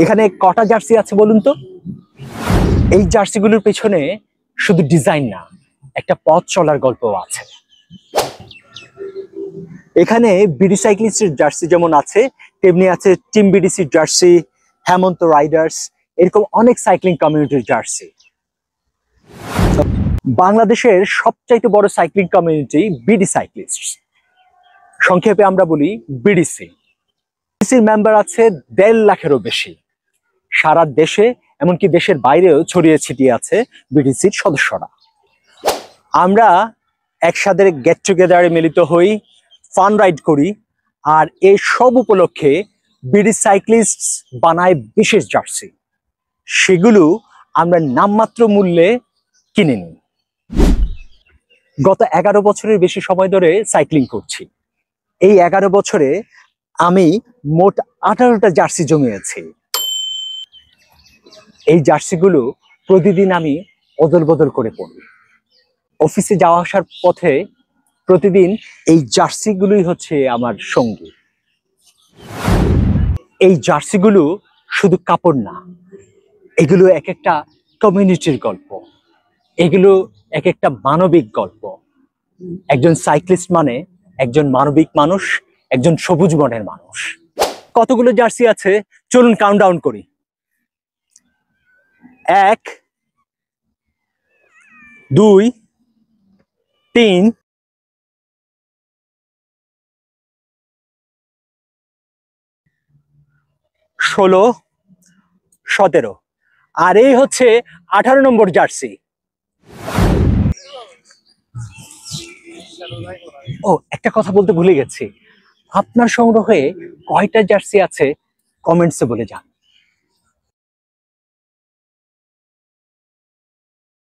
এখানে কটা জার্সি আছে বলুন তো? এই জার্সিগুলোর পেছনে শুধু ডিজাইন না, একটা পথ চলার গল্প আছে। এখানে বিডি সাইক্লিস্টের জার্সি যেমন আছে, তেমনি আছে টিম বিডিসির জার্সি, হেমন্ত রাইডার্স, এরকম অনেক সাইক্লিং কমিউনিটির জার্সি। বাংলাদেশের সবচাইতে বড় সাইক্লিং কমিউনিটি বিডি সাইক্লিস্ট, সংক্ষেপে আমরা বলি বিডিসি। বিডিসির মেম্বার আছে 1.5 লাখেরও বেশি। সারা দেশে এমনকি দেশের বাইরেও ছড়িয়ে ছিটিয়ে আছে বিডিসির সদস্যরা। আমরা একসাথে গেট টুগেদারে মিলিত হই, ফান রাইড করি, আর এই সব উপলক্ষে বিডি সাইক্লিস্ট বানায় বিশেষ জার্সি। সেগুলো আমরা নামমাত্র মূল্যে কিনে নিই। গত 11 বছরের বেশি সময় ধরে সাইক্লিং করছি। এই 11 বছরে আমি মোট 18টা জার্সি জমিয়েছি। এই জার্সিগুলো প্রতিদিন আমি অদল বদল করে পড়ি। অফিসে যাওয়া আসার পথে প্রতিদিন এই জার্সিগুলোই হচ্ছে আমার সঙ্গী। এই জার্সিগুলো শুধু কাপড় না, এগুলো এক একটা কমিউনিটির গল্প, এগুলো এক একটা মানবিক গল্প। একজন সাইক্লিস্ট মানে একজন মানবিক মানুষ, একজন সবুজ মনের মানুষ। কতগুলো জার্সি আছে চলুন কাউন্টডাউন করি। 1, 2, 3, 16, 17, আর এই হচ্ছে 18 নম্বর জার্সি। ও, একটা কথা বলতে ভুলে গেছি, আপনার সংগ্রহে কয়টা জার্সি আছে কমেন্টসে বলে যান।